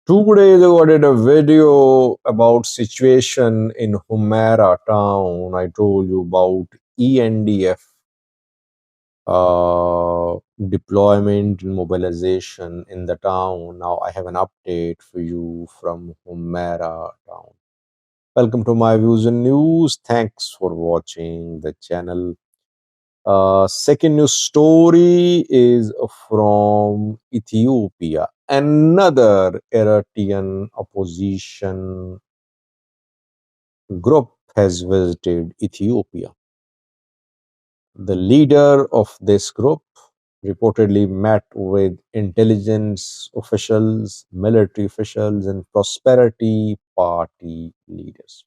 2 days ago, I did a video about situation in Humera town. I told you about ENDF deployment and mobilization in the town. Now I have an update for you from Humera town. Welcome to my views and news. Thanks for watching the channel. Second news story is from Ethiopia. Another Eritrean opposition group has visited Ethiopia. The leader of this group reportedly met with intelligence officials, military officials, and prosperity party leaders.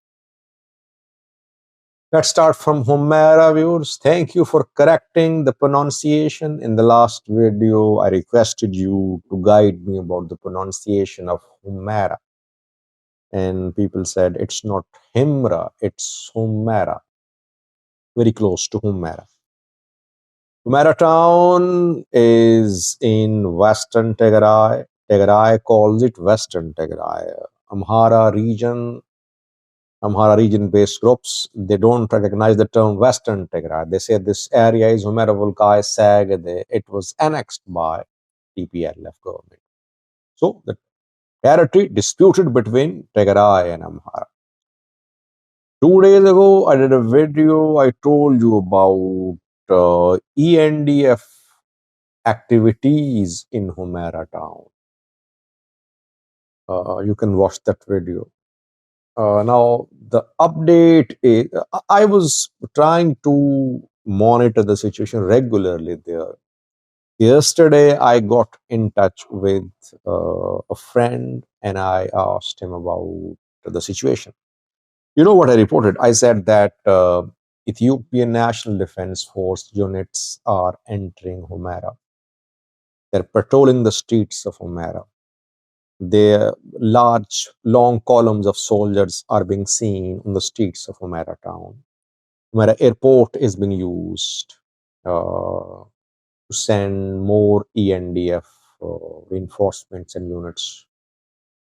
Let's start from Humera, viewers. Thank you for correcting the pronunciation. In the last video, I requested you to guide me about the pronunciation of Humera. And people said it's not Himra, it's Humera. Very close to Humera. Humera town is in Western Tigray. Tigray calls it Western Tigray. Amhara region-based groups, they don't recognize the term Western Tigray. They say this area is Humera Volkai Sagade. It was annexed by TPLF government. So the territory disputed between Tigray and Amhara. 2 days ago, I did a video. I told you about ENDF activities in Humera town. You can watch that video. Now, the update is, I was trying to monitor the situation regularly there. Yesterday, I got in touch with a friend and I asked him about the situation. You know what I reported? I said that Ethiopian National Defense Force units are entering Humera. They're patrolling the streets of Humera. Their large, long columns of soldiers are being seen on the streets of Humera town. Humera airport is being used to send more ENDF reinforcements and units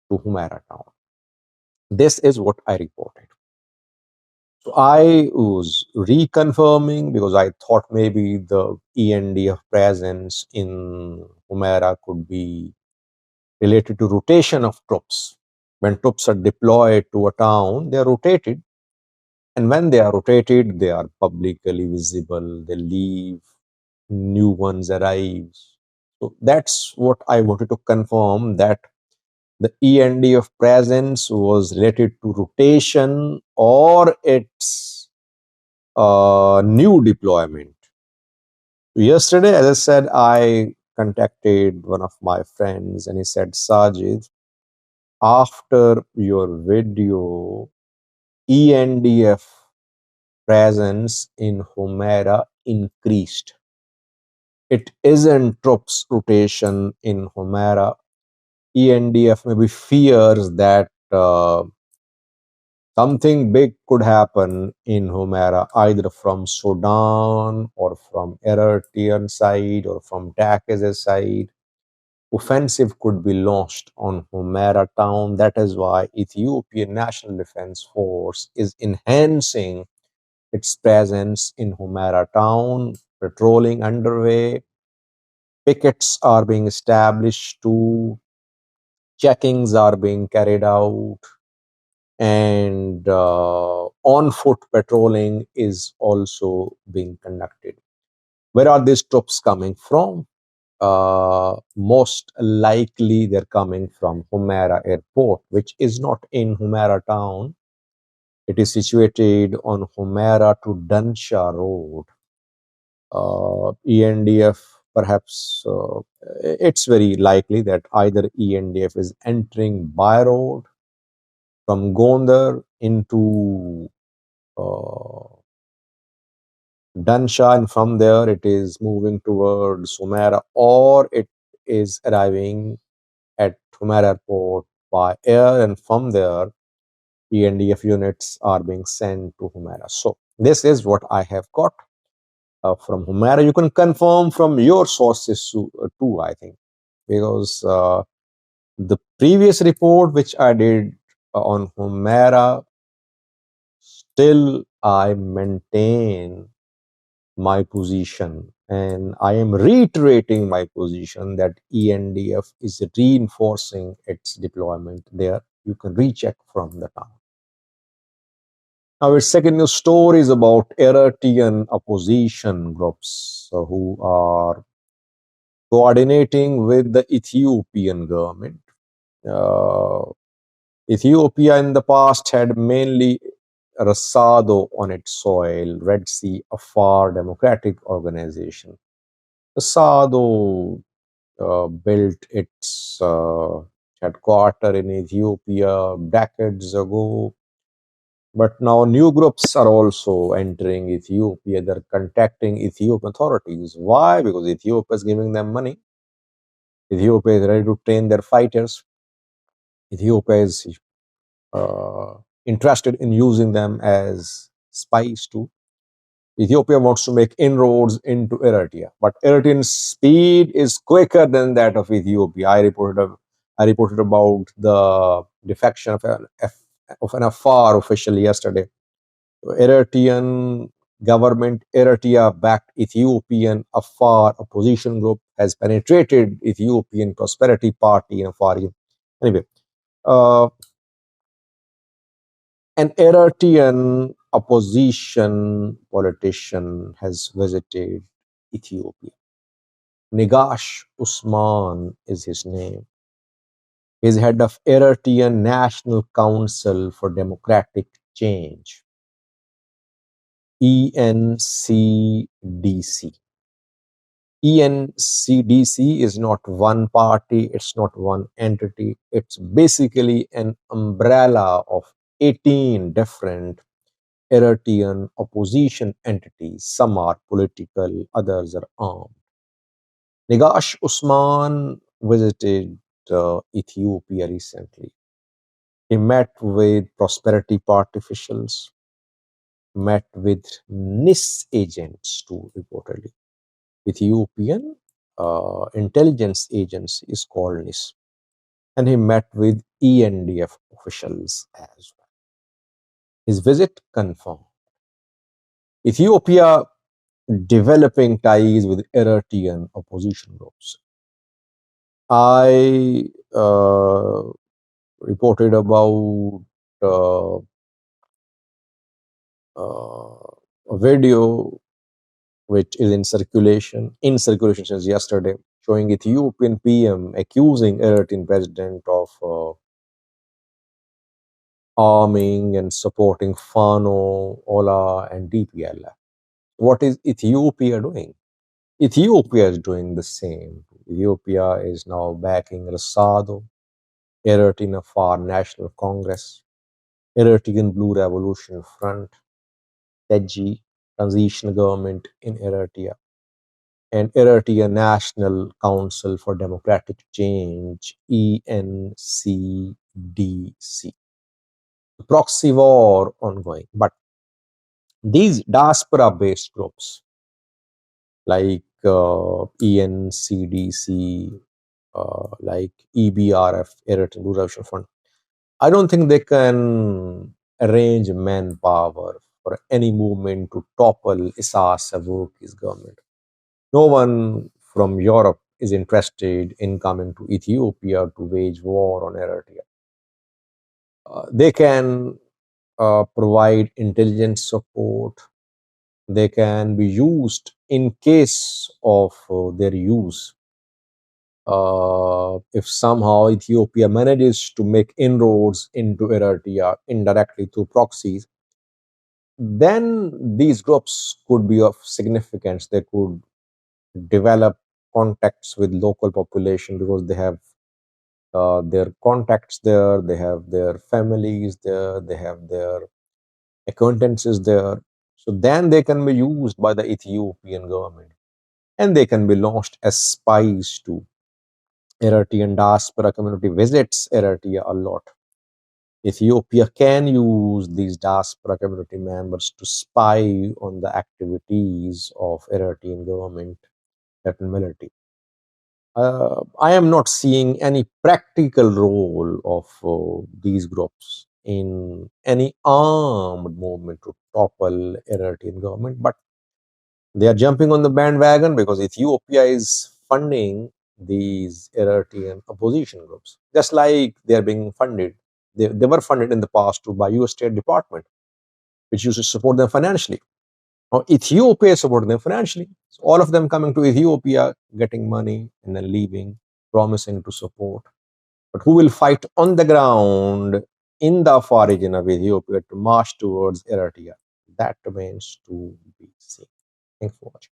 to Humera town. This is what I reported. So I was reconfirming because I thought maybe the ENDF presence in Humera could be related to rotation of troops. When troops are deployed to a town, they are rotated. And when they are rotated, they are publicly visible. They leave, new ones arrive. So that's what I wanted to confirm, that the ENDF presence was related to rotation or its new deployment. Yesterday, as I said, I contacted one of my friends and he said, Sajid, after your video, ENDF presence in Humera increased. It isn't troops rotation in Humera. ENDF maybe fears that something big could happen in Humera, either from Sudan or from Eritrean side or from Takiz's side. Offensive could be launched on Humera town. That is why Ethiopian National Defense Force is enhancing its presence in Humera town. Patrolling underway. Pickets are being established too. Checkings are being carried out. And on-foot patrolling is also being conducted. Where are these troops coming from? Most likely they're coming from Humera airport, which is not in Humera town. It is situated on Humera to Dansha road. ENDF, perhaps it's very likely that either ENDF is entering by road from Gondar into Dansha, and from there it is moving towards Humera, or it is arriving at Humera airport by air, and from there ENDF units are being sent to Humera. So this is what I have got from Humera. You can confirm from your sources too, I think, because The previous report which I did on Humera, still I maintain my position, and I am reiterating my position that ENDF is reinforcing its deployment there. You can recheck from the town. Our second news story is about Eritrean opposition groups who are coordinating with the Ethiopian government. Uh, Ethiopia in the past had mainly Rasado on its soil, Red Sea Afar Democratic Organization. Rasado built its headquarters in Ethiopia decades ago. But now new groups are also entering Ethiopia. They're contacting Ethiopian authorities. Why? Because Ethiopia is giving them money. Ethiopia is ready to train their fighters. Ethiopia is uh, interested in using them as spies too. Ethiopia wants to make inroads into Eritrea, but Eritrean speed is quicker than that of Ethiopia. I reported about the defection of an Afar official yesterday. Eritrean government, Eritrea-backed Ethiopian Afar opposition group has penetrated Ethiopian Prosperity Party in Afar. Anyway, uh, an Eritrean opposition politician has visited Ethiopia. Negash Usman is his name. He's head of Eritrean National Council for Democratic Change, ENCDC. ENCDC is not one party, it's not one entity. It's basically an umbrella of 18 different Eritrean opposition entities. Some are political, others are armed. Negash Usman visited Ethiopia recently. He met with Prosperity Party officials, met with NIS agents too, reportedly. Ethiopian intelligence agency is called NIS. And he met with ENDF officials as well. His visit confirmed. Ethiopia developing ties with Eritrean opposition groups. I reported about uh, a video which is in circulation since yesterday, showing Ethiopian PM accusing Eritrean president of arming and supporting Fano, Ola, and DPLF. What is Ethiopia doing? Ethiopia is doing the same. Ethiopia is now backing Rasado, Eritrean Afar National Congress, Eritrean Blue Revolution Front, TEGI, Transitional Government in Eritrea, and Eritrea National Council for Democratic Change, ENCDC. Proxy war ongoing. But these diaspora-based groups like ENCDC, like EBRF, Eritrean Blue Revolution Front, I don't think they can arrange manpower for any movement to topple Isaias Afwerki's government. No one from Europe is interested in coming to Ethiopia to wage war on Eritrea. They can provide intelligence support. They can be used in case of their use. If somehow Ethiopia manages to make inroads into Eritrea indirectly through proxies, then these groups could be of significance. They could develop contacts with local population because they have their contacts there, they have their families there, they have their acquaintances there. So then they can be used by the Ethiopian government, and they can be launched as spies too. Eritrean diaspora community visits Eritrea a lot. Ethiopia can use these diaspora community members to spy on the activities of Eritrean government and military. I am not seeing any practical role of these groups in any armed movement to topple Eritrean government, but they are jumping on the bandwagon because Ethiopia is funding these Eritrean opposition groups, just like they are being funded. They were funded in the past by U.S. State Department, which used to support them financially. Now Ethiopia is supporting them financially. So all of them coming to Ethiopia, getting money, and then leaving, promising to support. But who will fight on the ground in the far region of Ethiopia to march towards Eritrea? That remains to be seen. Thanks for watching.